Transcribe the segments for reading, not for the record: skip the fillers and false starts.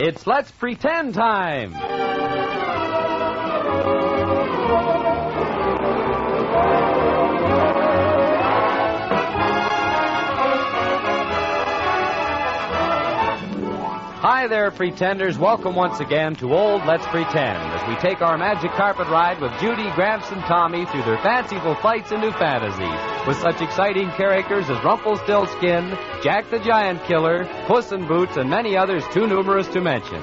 It's Let's Pretend time. Hi there, pretenders. Welcome once again to Old Let's Pretend as we take our magic carpet ride with Judy, Gramps, and Tommy through their fanciful flights into fantasy with such exciting characters as Rumpelstiltskin, Jack the Giant Killer, Puss in Boots, and many others too numerous to mention.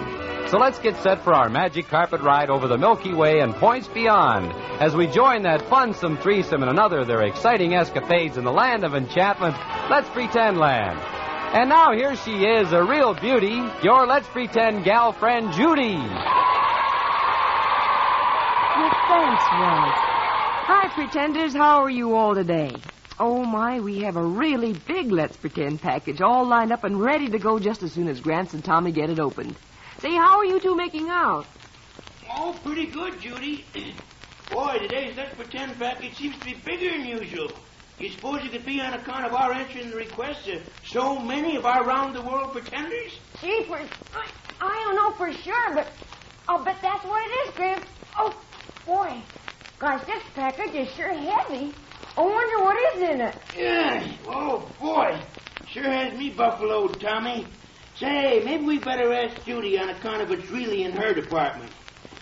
So let's get set for our magic carpet ride over the Milky Way and points beyond as we join that funsome threesome and another of their exciting escapades in the land of enchantment, Let's Pretend Land. And now here she is, a real beauty, your Let's Pretend gal friend, Judy. Well, thanks, Ralph. Hi, pretenders. How are you all today? Oh, my, we have a really big Let's Pretend package all lined up and ready to go just as soon as Gramps and Tommy get it opened. Say, how are you two making out? Oh, pretty good, Judy. Boy, today's Let's Pretend package seems to be bigger than usual. You suppose it could be on account of our answering the requests of so many of our round-the-world pretenders? Jeepers, I don't know for sure, but I'll bet that's what it is, Gramps. Oh, boy. Gosh, this package is sure heavy. I wonder what is in it. Yeah. Oh, boy. Sure has me buffaloed, Tommy. Say, maybe we better ask Judy on account of what's really in her department.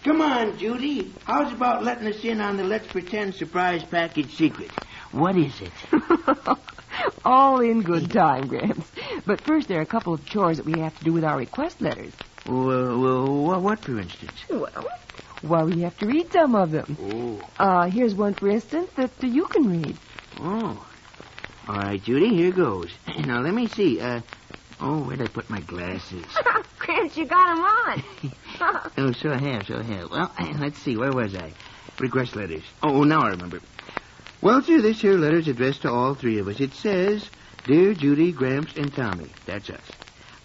Come on, Judy. How's about letting us in on the Let's Pretend surprise package secret? What is it? All in good time, Gramps. But first, there are a couple of chores that we have to do with our request letters. Well, what, for instance? Well, we have to read some of them. Oh. Here's one, for instance, that you can read. Oh. All right, Judy, here goes. Now, let me see. Where'd I put my glasses? Gramps, you got 'em on. Oh, so I have. Well, let's see. Where was I? Request letters. Oh, now I remember. Well, sir, this here letter's addressed to all three of us. It says, Dear Judy, Gramps, and Tommy. That's us.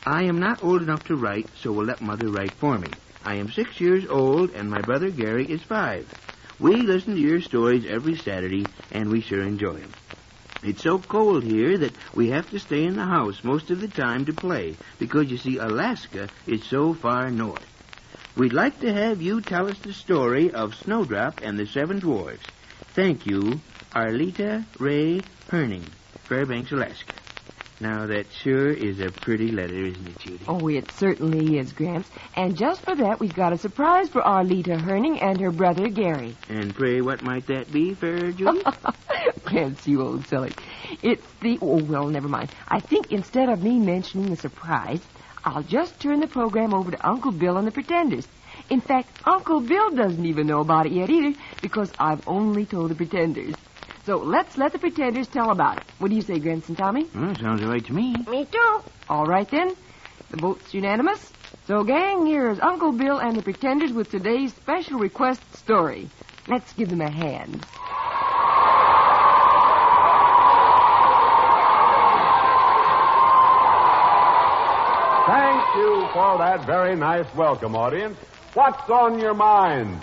I am not old enough to write, so we'll let Mother write for me. I am 6 years old, and my brother Gary is 5. We listen to your stories every Saturday, and we sure enjoy them. It's so cold here that we have to stay in the house most of the time to play, because, you see, Alaska is so far north. We'd like to have you tell us the story of Snowdrop and the 7 Dwarfs. Thank you, Arleta Ray Herning, Fairbanks, Alaska. Now, that sure is a pretty letter, isn't it, Judy? Oh, it certainly is, Gramps. And just for that, we've got a surprise for Arleta Herning and her brother, Gary. And pray, what might that be, fair Judy? Gramps, you old silly. It's the... Oh, well, never mind. I think instead of me mentioning the surprise, I'll just turn the program over to Uncle Bill and the Pretenders. In fact, Uncle Bill doesn't even know about it yet either, because I've only told the Pretenders. So let's let the Pretenders tell about it. What do you say, Gramps and Tommy? Well, sounds all right to me. Me too. All right, then. The vote's unanimous. So, gang, here's Uncle Bill and the Pretenders with today's special request story. Let's give them a hand. Thank you for that very nice welcome, audience. What's on your mind?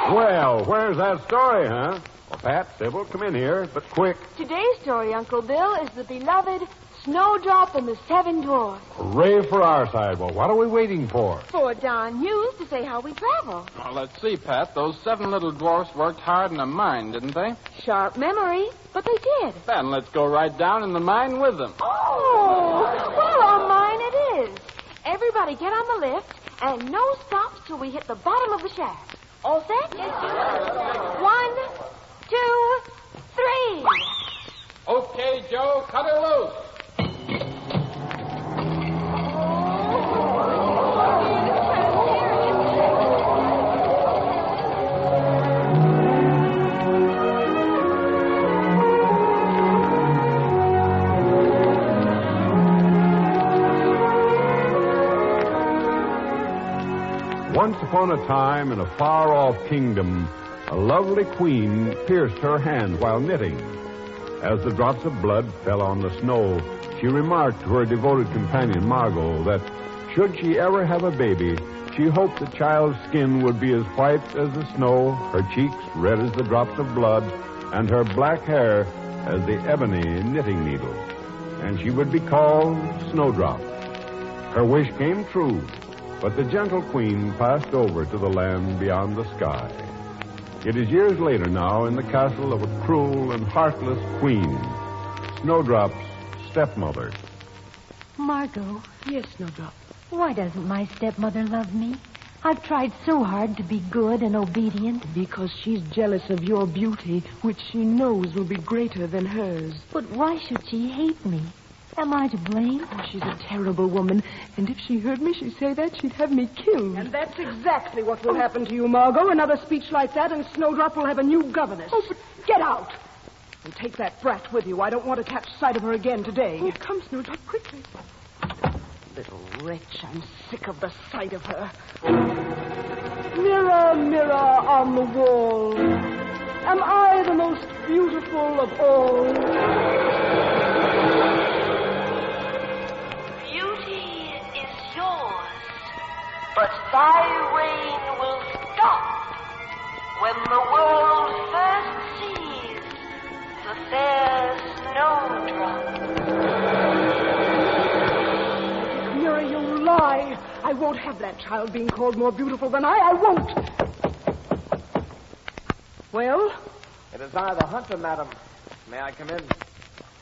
Well, where's that story, huh? Well, Pat, Sybil, come in here, but quick. Today's story, Uncle Bill, is the beloved Snowdrop and the 7 Dwarfs. Hooray for our side. Well, what are we waiting for? For Don Hughes to say how we travel. Well, let's see, Pat. Those 7 little dwarfs worked hard in the mine, didn't they? Sharp memory, but they did. Then let's go right down in the mine with them. Oh, well, a mine it is. Everybody get on the lift, and no stops till we hit the bottom of the shaft. All set? 1, 2, 3. Okay, Joe, cut her loose. Once upon a time, in a far-off kingdom, a lovely queen pierced her hand while knitting. As the drops of blood fell on the snow, she remarked to her devoted companion, Margot, that should she ever have a baby, she hoped the child's skin would be as white as the snow, her cheeks red as the drops of blood, and her black hair as the ebony knitting needle. And she would be called Snowdrop. Her wish came true, but the gentle queen passed over to the land beyond the sky. It is years later now in the castle of a cruel and heartless queen, Snowdrop's stepmother. Margot, Yes, Snowdrop. why doesn't my stepmother love me? I've tried so hard to be good and obedient. Because she's jealous of your beauty, which she knows will be greater than hers. But why should she hate me? Am I to blame? Oh, she's a terrible woman, and if she heard me say that, she'd have me killed. And that's exactly what will happen to you, Margot. Another speech like that, and Snowdrop will have a new governess. Oh, but... Get out! And take that brat with you. I don't want to catch sight of her again today. Oh, come, Snowdrop, quickly. Little wretch, I'm sick of the sight of her. Mirror, mirror on the wall, am I the most beautiful of all? Beauty is yours, but thy reign will stop when the world first sees the fair Snowdrop. Mirror, you lie. I won't have that child being called more beautiful than I won't. Well? It is I, the hunter, madam. May I come in?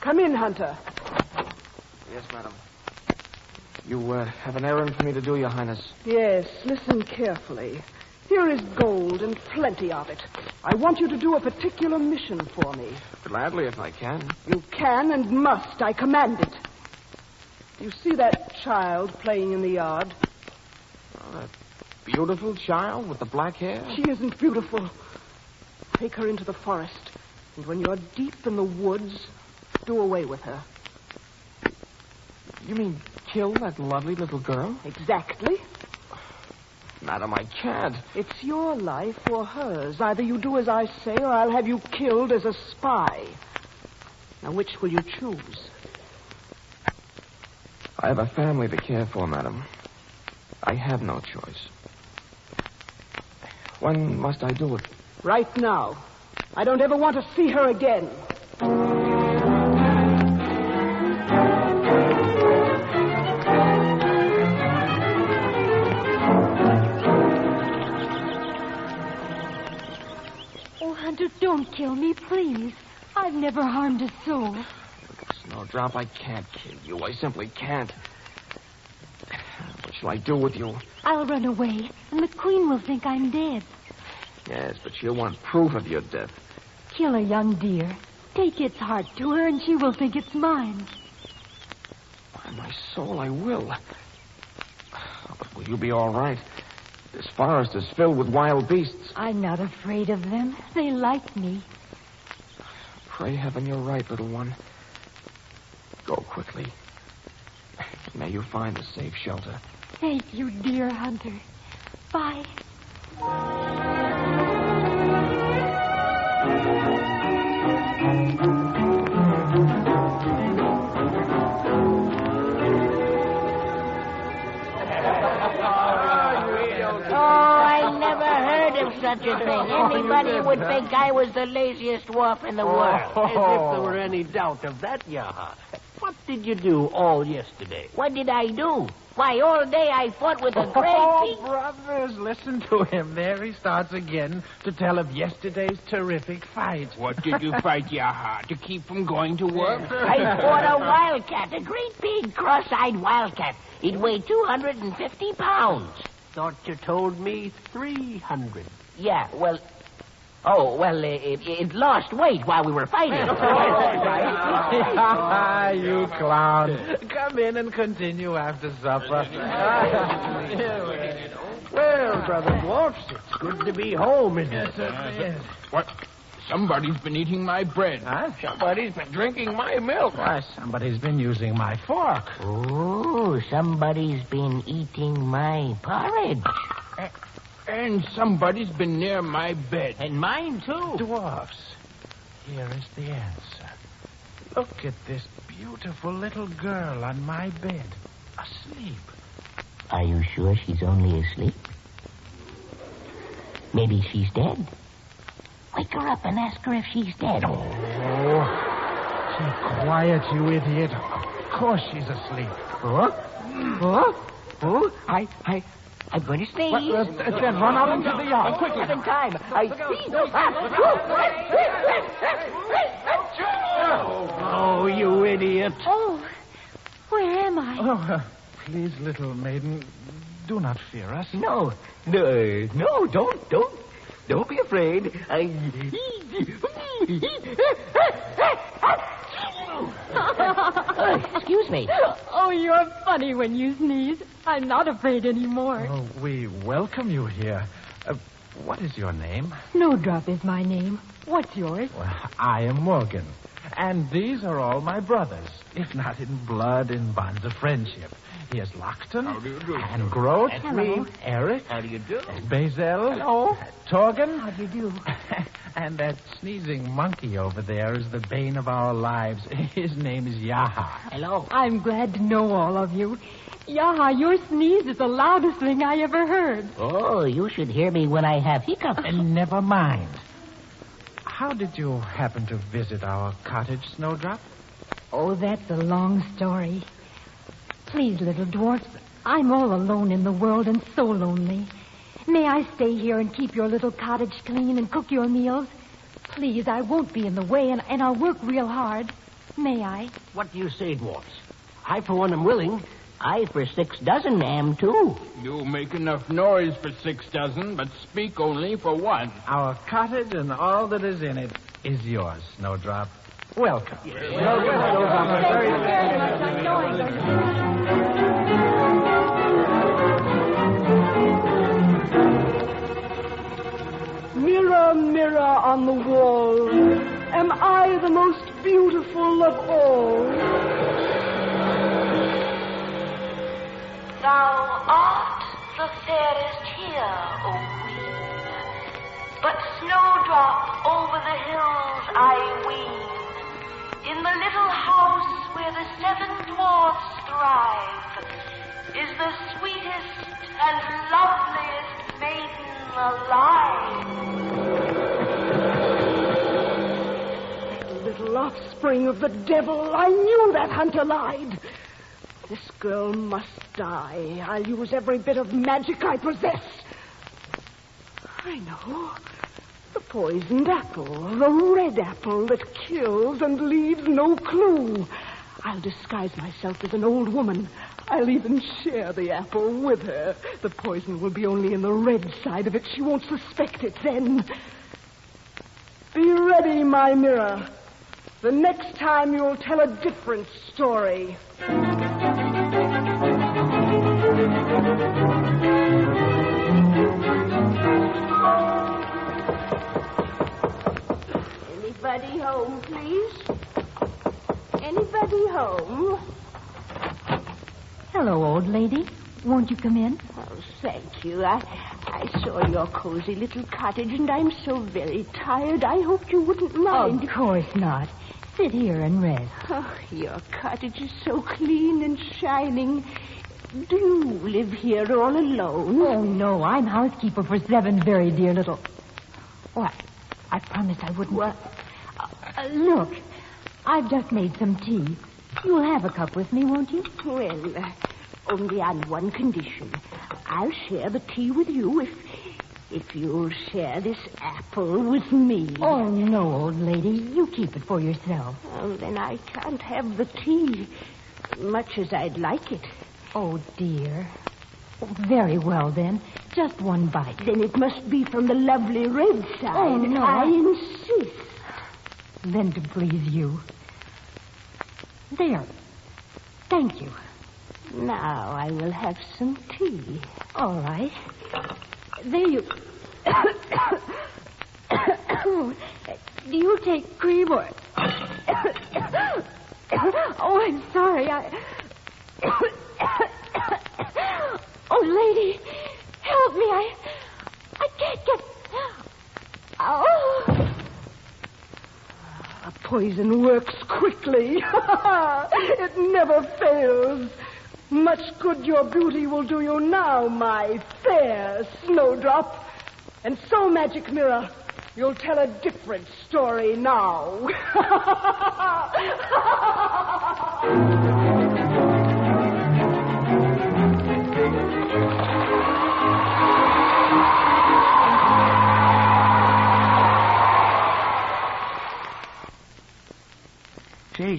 Come in, Hunter. Yes, madam. You have an errand for me to do, Your Highness. Yes, listen carefully. Here is gold and plenty of it. I want you to do a particular mission for me. Gladly, if I can. You can and must. I command it. You see that child playing in the yard? Oh, that beautiful child with the black hair? She isn't beautiful. Take her into the forest, and when you're deep in the woods, do away with her. You mean kill that lovely little girl? Exactly. Madam, I can't. It's your life or hers. Either you do as I say, or I'll have you killed as a spy. Now, which will you choose? I have a family to care for, madam. I have no choice. When must I do it? Right now. I don't ever want to see her again. Oh, Hunter, don't kill me, please. I've never harmed a soul. Snowdrop, I can't kill you. I simply can't. What shall I do with you? I'll run away, and the queen will think I'm dead. Yes, but she'll want proof of your death. Kill a young deer. Take its heart to her, and she will think it's mine. By my soul, I will. But will you be all right? This forest is filled with wild beasts. I'm not afraid of them. They like me. Pray heaven you're right, little one. Go quickly. May you find a safe shelter. Thank you, dear Hunter. Bye. Such a thing. Anybody would think I was the laziest dwarf in the world. As if there were any doubt of that, Yaha. What did you do all yesterday? What did I do? Why, all day I fought with a great Oh, brothers, listen to him. There he starts again to tell of yesterday's terrific fight. What did you fight, Yaha? To keep from going to work? I fought a wildcat, a great big cross-eyed wildcat. It weighed 250 pounds. Thought you told me 300. Yeah, well... Oh, well, it lost weight while we were fighting. You clown. Come in and continue after supper. Well, Brother Dwarfs, it's good to be home, isn't it? Yes. What? Somebody's been eating my bread. Huh? Somebody's been drinking my milk. Why, somebody's been using my fork. Oh, somebody's been eating my porridge. And somebody's been near my bed. And mine, too. Dwarfs, here is the answer. Look at this beautiful little girl on my bed, asleep. Are you sure she's only asleep? Maybe she's dead. Wake her up and ask her if she's dead. Oh, keep quiet, you idiot. Of course she's asleep. I'm going to sneeze. Then run out into the yard. Quickly. In time. Oh, you idiot. Oh, where am I? Oh, please, little maiden, do not fear us. No, don't be afraid. Excuse me. Oh, you're funny when you sneeze. I'm not afraid anymore. Oh, we welcome you here. What is your name? Snowdrop is my name. What's yours? Well, I am Morgan. And these are all my brothers, if not in blood, in bonds of friendship. Here's Lockton. How do you do? And Grote. Hello. Eric. How do you do? Basil. Hello. Torgan. How do you do? And that sneezing monkey over there is the bane of our lives. His name is Yaha. Hello. I'm glad to know all of you. Yaha, your sneeze is the loudest thing I ever heard. Oh, you should hear me when I have hiccups. And never mind. How did you happen to visit our cottage, Snowdrop? Oh, that's a long story. Please, little dwarfs, I'm all alone in the world and so lonely. May I stay here and keep your little cottage clean and cook your meals? Please, I won't be in the way, and I'll work real hard. May I? What do you say, dwarfs? I, for one, am willing. I, for 6 dozen, am, too. You make enough noise for 6 dozen, but speak only for 1. Our cottage and all that is in it is yours, Snowdrop. Welcome. Thank you very much. I know I'm going to... Mirror, mirror on the wall, am I the most beautiful of all? Thou art the fairest here, O queen. But Snowdrop over the hills I ween. In the little house where the 7 dwarfs thrive is the sweetest and loveliest maiden alive. Little offspring of the devil, I knew that hunter lied. This girl must die. I'll use every bit of magic I possess. I know. The poisoned apple, the red apple that kills and leaves no clue. I'll disguise myself as an old woman. I'll even share the apple with her. The poison will be only in the red side of it. She won't suspect it then. Be ready, my mirror. The next time you'll tell a different story. Anybody home, please? Anybody home? Hello, old lady. Won't you come in? Oh, thank you. I saw your cozy little cottage, and I'm so very tired. I hoped you wouldn't mind. Of course not. Sit here and rest. Oh, your cottage is so clean and shining. Do you live here all alone? Oh, no. I'm housekeeper for 7 very dear little... What? I promised I wouldn't... What? Look, I've just made some tea. You'll have a cup with me, won't you? Well, only on one condition. I'll share the tea with you if you'll share this apple with me. Oh, no, old lady. You keep it for yourself. Oh, then I can't have the tea, much as I'd like it. Oh, dear. Very well, then. Just one bite. Then it must be from the lovely red side. Oh, no. I insist. Then to please you. There. Thank you. Now I will have some tea. All right. There you... Do you take cream or... Oh, I'm sorry. Oh, lady, help me. I can't get... Oh... Poison works quickly. It never fails. Much good your beauty will do you now, my fair Snowdrop. And so, Magic Mirror, you'll tell a different story now.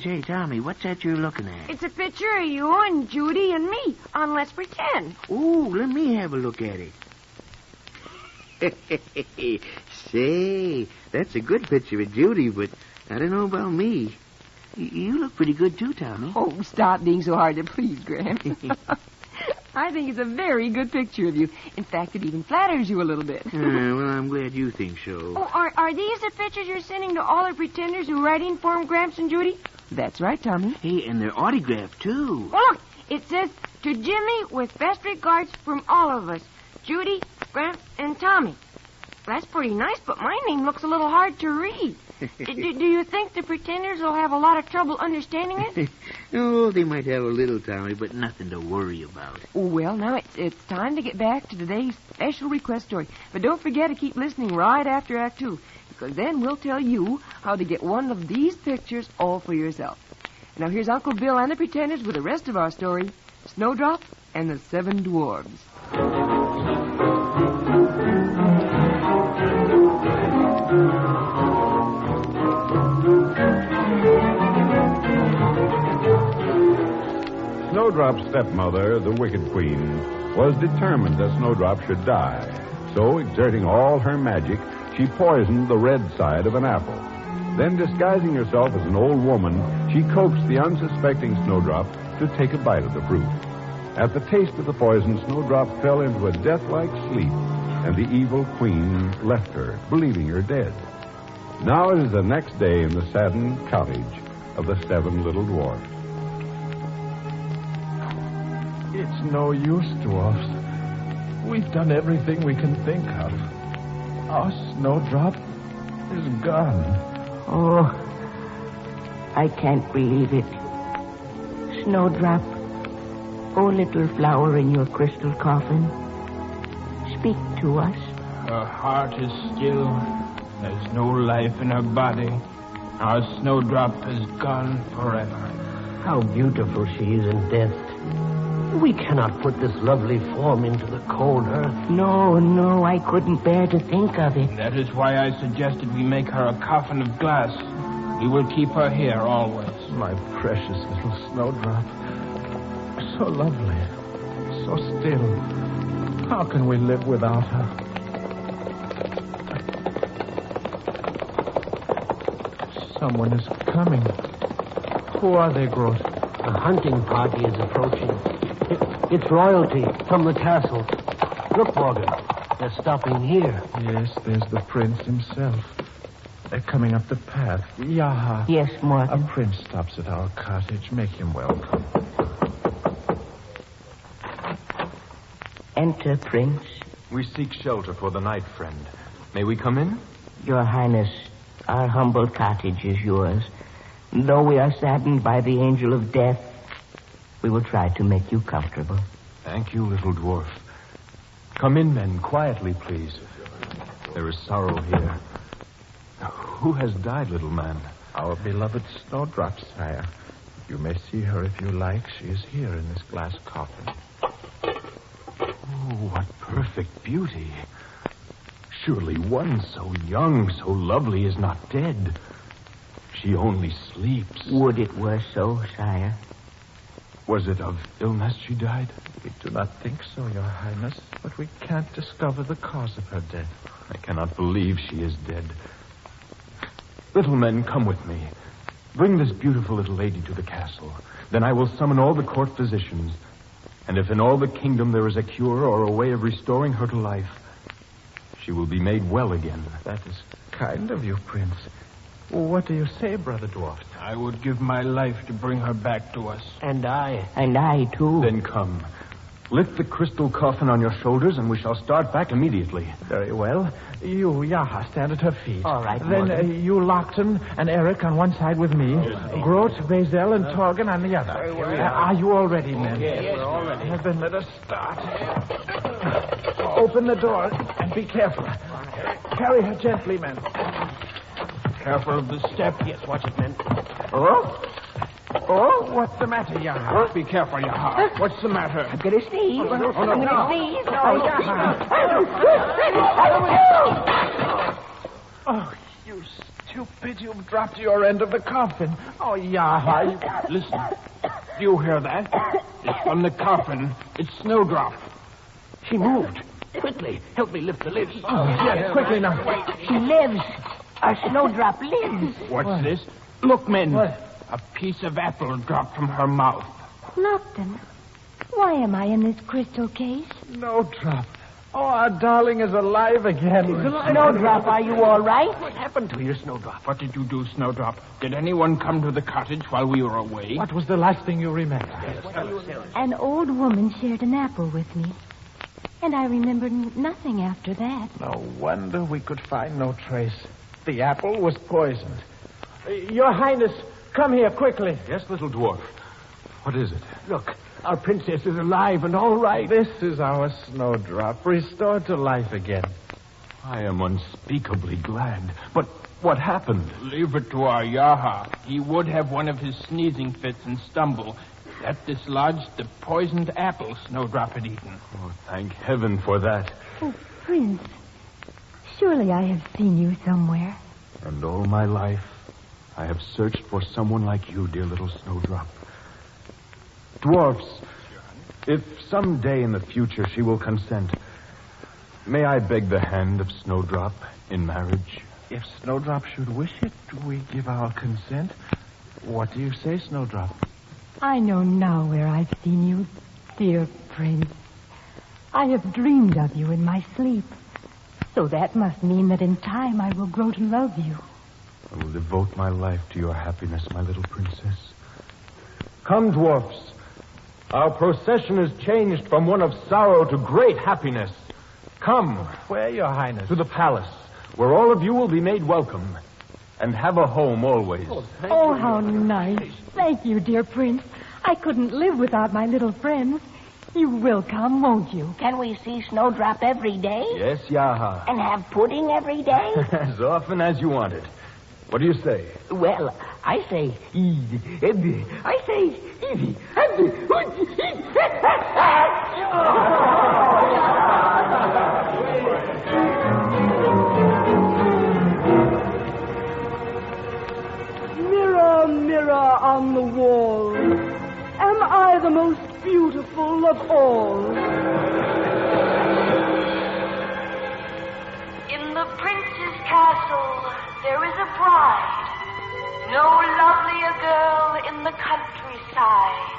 Say, Tommy, what's that you're looking at? It's a picture of you and Judy and me on Let's Pretend. Ooh, let me have a look at it. Say, that's a good picture of Judy, but I don't know about me. You look pretty good, too, Tommy. Oh, stop being so hard to please, Gramps. I think it's a very good picture of you. In fact, it even flatters you a little bit. Well, I'm glad you think so. Oh, are these the pictures you're sending to all the pretenders who write in for 'em, Gramps and Judy? That's right, Tommy. Hey, and they're autographed, too. Oh, look, it says, "To Jimmy, with best regards from all of us, Judy, Gramps, and Tommy." That's pretty nice, but my name looks a little hard to read. Do you think the pretenders will have a lot of trouble understanding it? Oh, they might have a little, Tommy, but nothing to worry about. Well, now it's time to get back to today's special request story. But don't forget to keep listening right after Act 2, because then we'll tell you how to get one of these pictures all for yourself. Now here's Uncle Bill and the Pretenders with the rest of our story, Snowdrop and the 7 Dwarfs. Snowdrop's stepmother, the Wicked Queen, was determined that Snowdrop should die. So, exerting all her magic, she poisoned the red side of an apple. Then, disguising herself as an old woman, she coaxed the unsuspecting Snowdrop to take a bite of the fruit. At the taste of the poison, Snowdrop fell into a death-like sleep, and the evil queen left her, believing her dead. Now it is the next day in the saddened cottage of the 7 little dwarfs. It's no use, Dwarfs. We've done everything we can think of. Our Snowdrop is gone. Oh, I can't believe it. Snowdrop, oh, little flower in your crystal coffin, speak to us. Her heart is still. There's no life in her body. Our Snowdrop is gone forever. How beautiful she is in death. We cannot put this lovely form into the cold earth. No, I couldn't bear to think of it. That is why I suggested we make her a coffin of glass. We will keep her here always. My precious little Snowdrop. So lovely. So still. How can we live without her? Someone is coming. Who are they, Groot? A hunting party is approaching. It's royalty from the castle. Look, Morgan. They're stopping here. Yes, there's the prince himself. They're coming up the path. Yaha. Yes, Morgan. A prince stops at our cottage. Make him welcome. Enter, Prince. We seek shelter for the night, friend. May we come in? Your Highness, our humble cottage is yours. Though we are saddened by the angel of death, we will try to make you comfortable. Thank you, little dwarf. Come in, men, quietly, please. There is sorrow here. Who has died, little man? Our beloved Snowdrop, sire. You may see her if you like. She is here in this glass coffin. Oh, what perfect beauty. Surely one so young, so lovely is not dead. She only sleeps. Would it were so, sire. Was it of illness she died? We do not think so, Your Highness, but we can't discover the cause of her death. I cannot believe she is dead. Little men, come with me. Bring this beautiful little lady to the castle. Then I will summon all the court physicians. And if in all the kingdom there is a cure or a way of restoring her to life, she will be made well again. That is kind of you, Prince. What do you say, Brother Dwarf? I would give my life to bring her back to us. And I. And I, too. Then come. Lift the crystal coffin on your shoulders, and we shall start back immediately. Very well. You, Yaha, stand at her feet. All right, Then you, Lockton, and Eric on one side with me. Groot, Bazel, and Torgan on the other. Are you all ready, men? Yes, we're all ready. Then let us start. Open the door, and be careful. Carry her gently, men. Careful of the step. Yes, watch it, men. Oh? Oh, what's the matter, Yaha? Be careful, Yaha. What's the matter? I'm going to sneeze. Oh, no, I'm going to sneeze. Oh, you stupid. You've dropped your end of the coffin. Oh, Yaha. Listen. Do you hear that? It's from the coffin. It's Snowdrop. She moved. Quickly, help me lift the lid. Oh, yes, quickly now. She lives. Our Snowdrop lives. What's this? Look, men. What? A piece of apple dropped from her mouth. Lupton, why am I in this crystal case? Snowdrop. Oh, our darling is alive again. Snowdrop, are you all right? What happened to you, Snowdrop? What did you do, Snowdrop? Did anyone come to the cottage while we were away? What was the last thing you remember? An old woman shared an apple with me. And I remember nothing after that. No wonder we could find no trace. The apple was poisoned. Your Highness, come here quickly. Yes, little dwarf. What is it? Look, our princess is alive and all right. This is our Snowdrop, restored to life again. I am unspeakably glad. But what happened? Leave it to our Yaha. He would have one of his sneezing fits and stumble. That dislodged the poisoned apple Snowdrop had eaten. Oh, thank heaven for that. Oh, Prince, surely I have seen you somewhere. And all my life, I have searched for someone like you, dear little Snowdrop. Dwarfs, if some day in the future she will consent, may I beg the hand of Snowdrop in marriage? If Snowdrop should wish it, do we give our consent? What do you say, Snowdrop? I know now where I've seen you, dear Prince. I have dreamed of you in my sleep. So that must mean that in time I will grow to love you. I will devote my life to your happiness, my little princess. Come, dwarfs. Our procession is changed from one of sorrow to great happiness. Come. Where, Your Highness? To the palace, where all of you will be made welcome and have a home always. Oh, how nice. Thank you, dear Prince. I couldn't live without my little friends. You will come, won't you? Can we see Snowdrop every day? Yes, Yaha. And have pudding every day? As often as you want it. What do you say? Well, I say... I say... Mirror, mirror on the wall, am I the most beautiful of all? In the prince's castle, there is a bride, no lovelier girl in the countryside.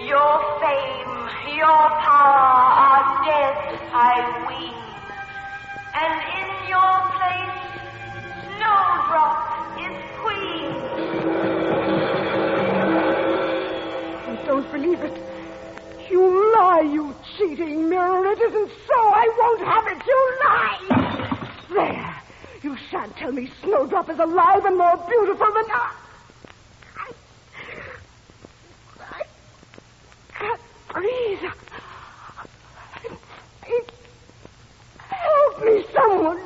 Your fame, your power are dead, I ween. And in your place, Snowdrop is queen. I don't believe it. You lie, you cheating mirror. It isn't so. I won't have it. You lie. There. You shan't tell me Snowdrop is alive and more beautiful than I can't breathe. Help me, someone.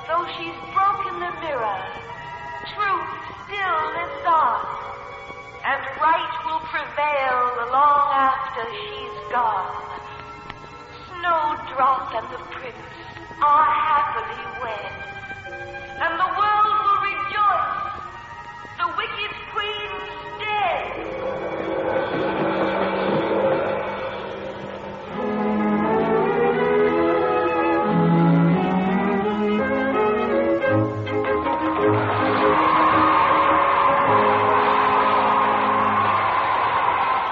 Though she's broken the mirror, truth still lives on, and right will prevail long after she's gone. Snowdrop and the prince are happily wed, and the world will rejoice. The wicked queen's dead.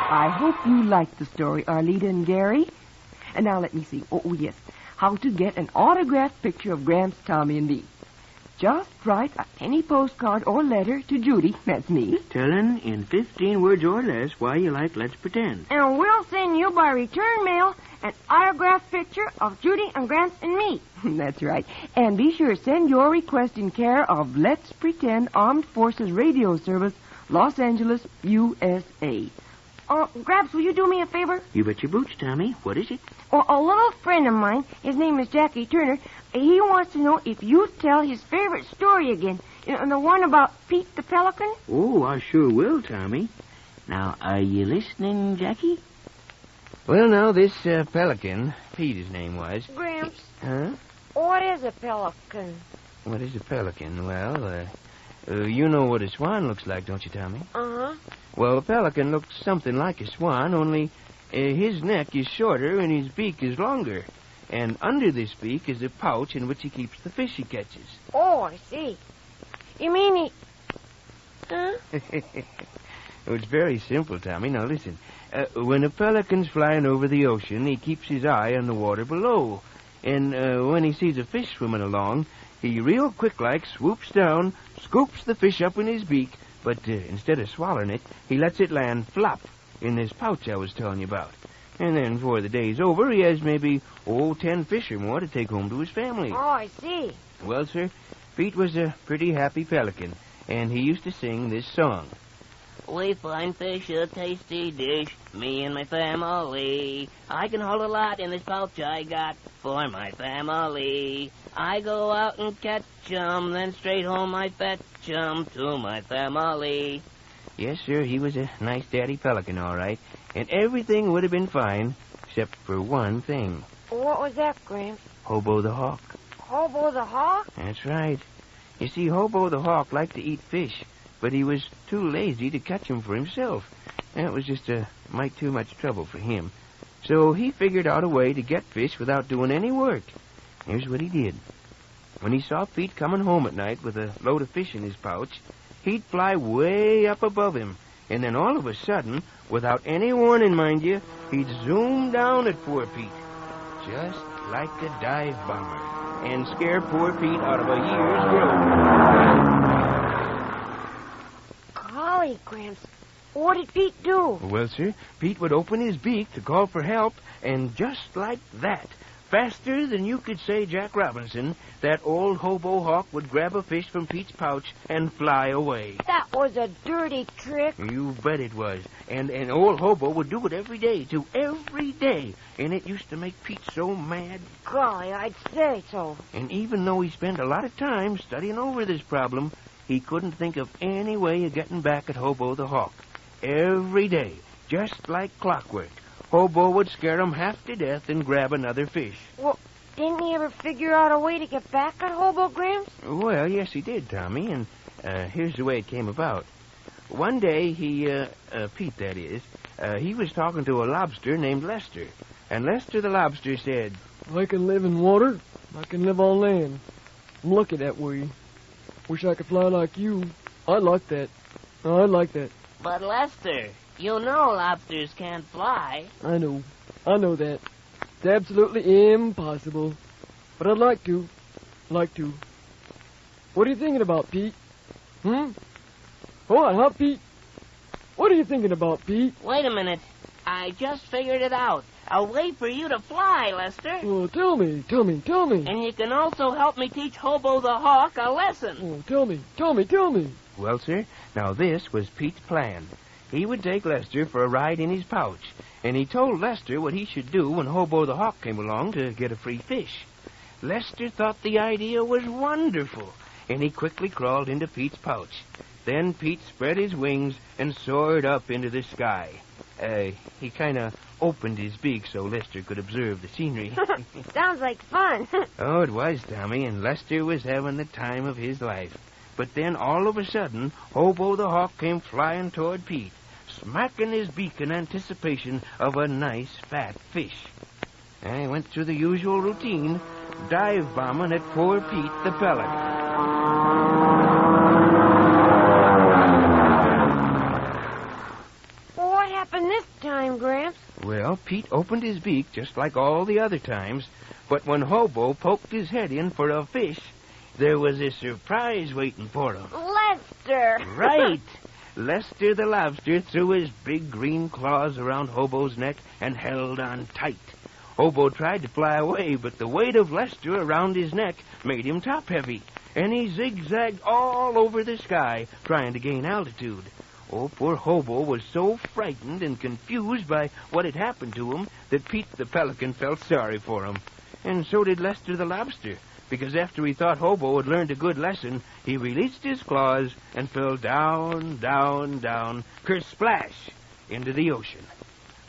I hope you liked the story, Arlita and Gary. And now let me see. Oh, yes. How to get an autographed picture of Gramps, Tommy, and me. Just write a penny postcard or letter to Judy, that's me. Telling in 15 words or less why you like Let's Pretend. And we'll send you by return mail an autographed picture of Judy and Gramps and me. That's right. And be sure to send your request in care of Let's Pretend Armed Forces Radio Service, Los Angeles, USA. Gramps, will you do me a favor? You bet your boots, Tommy. What is it? A little friend of mine, his name is Jackie Turner, He wants to know if you tell his favorite story again. The one about Pete the Pelican. Oh, I sure will, Tommy. Now, are you listening, Jackie? Well, now, this pelican, Pete his name was. Gramps. Huh? What is a pelican? What is a pelican? Well, you know what a swan looks like, don't you, Tommy? Uh-huh. Well, a pelican looks something like a swan, only his neck is shorter and his beak is longer. And under this beak is a pouch in which he keeps the fish he catches. Oh, I see. You mean he... Huh? It's very simple, Tommy. Now, listen. When a pelican's flying over the ocean, he keeps his eye on the water below. And when he sees a fish swimming along, he real quick-like swoops down, scoops the fish up in his beak, but instead of swallowing it, he lets it land flop in this pouch I was telling you about. And then before the day's over, he has maybe, 10 fish or more to take home to his family. Oh, I see. Well, sir, Pete was a pretty happy pelican, and he used to sing this song. We find fish a tasty dish, me and my family. I can hold a lot in this pouch I got for my family. I go out and catch 'em, then straight home I fetch 'em to my family. Yes, sir, he was a nice daddy pelican, all right, and everything would have been fine except for one thing. What was that, Gramps? Hobo the Hawk. Hobo the Hawk? That's right. You see, Hobo the Hawk liked to eat fish, but he was too lazy to catch 'em for himself. That was just a mite too much trouble for him. So he figured out a way to get fish without doing any work. Here's what he did. When he saw Pete coming home at night with a load of fish in his pouch, he'd fly way up above him, and then all of a sudden, without any warning, mind you, he'd zoom down at poor Pete, just like a dive bomber, and scare poor Pete out of a year's growth. Golly, Gramps, what did Pete do? Well, sir, Pete would open his beak to call for help, and just like that, faster than you could say Jack Robinson, that old Hobo Hawk would grab a fish from Pete's pouch and fly away. That was a dirty trick. You bet it was. And old Hobo would do it every day, too, every day. And it used to make Pete so mad. Golly, I'd say so. And even though he spent a lot of time studying over this problem, he couldn't think of any way of getting back at Hobo the Hawk. Every day, just like clockwork, Hobo would scare him half to death and grab another fish. Well, didn't he ever figure out a way to get back at Hobo, Gramps? Well, yes, he did, Tommy, and here's the way it came about. One day, Pete, that is, he was talking to a lobster named Lester, and Lester the lobster said, I can live in water, I can live on land. I'm lucky that way. Wish I could fly like you. I'd like that. I'd like that. But, Lester, you know lobsters can't fly. I know that. It's absolutely impossible. But I'd like to. What are you thinking about, Pete? What, huh, Pete? What are you thinking about, Pete? Wait a minute. I just figured it out. A way for you to fly, Lester. Oh, tell me. And you can also help me teach Hobo the Hawk a lesson. Oh, tell me. Well, sir, now this was Pete's plan. He would take Lester for a ride in his pouch, and he told Lester what he should do when Hobo the Hawk came along to get a free fish. Lester thought the idea was wonderful, and he quickly crawled into Pete's pouch. Then Pete spread his wings and soared up into the sky. He kind of opened his beak so Lester could observe the scenery. Sounds like fun. Oh, it was, Tommy, and Lester was having the time of his life. But then, all of a sudden, Hobo the Hawk came flying toward Pete, smacking his beak in anticipation of a nice, fat fish. I went through the usual routine, dive bombing at poor Pete the pelican. What happened this time, Gramps? Well, Pete opened his beak just like all the other times, but when Hobo poked his head in for a fish, there was a surprise waiting for him. Lester! Right! Lester the lobster threw his big green claws around Hobo's neck and held on tight. Hobo tried to fly away, but the weight of Lester around his neck made him top-heavy, and he zigzagged all over the sky trying to gain altitude. Oh, poor Hobo was so frightened and confused by what had happened to him that Pete the pelican felt sorry for him. And so did Lester the lobster, because after he thought Hobo had learned a good lesson, he released his claws and fell down, down, down, kersplash, into the ocean.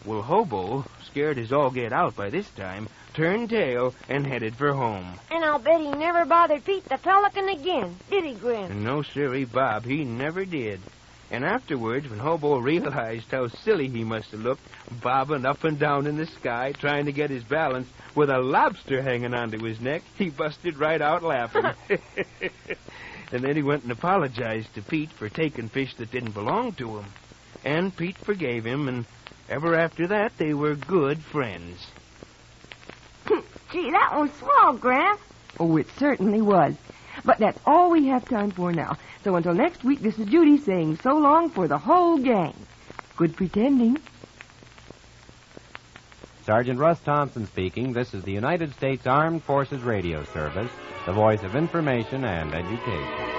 Well, Hobo, scared as all get out by this time, turned tail and headed for home. And I'll bet he never bothered Pete the Pelican again, did he, Gramps? No, sirree, Bob, he never did. And afterwards, when Hobo realized how silly he must have looked, bobbing up and down in the sky, trying to get his balance, with a lobster hanging onto his neck, he busted right out laughing. And then he went and apologized to Pete for taking fish that didn't belong to him. And Pete forgave him, and ever after that, they were good friends. Gee, that was swell, Gramps. Oh, it certainly was. But that's all we have time for now. So until next week, this is Judy saying so long for the whole gang. Good pretending. Sergeant Russ Thompson speaking. This is the United States Armed Forces Radio Service, the voice of information and education.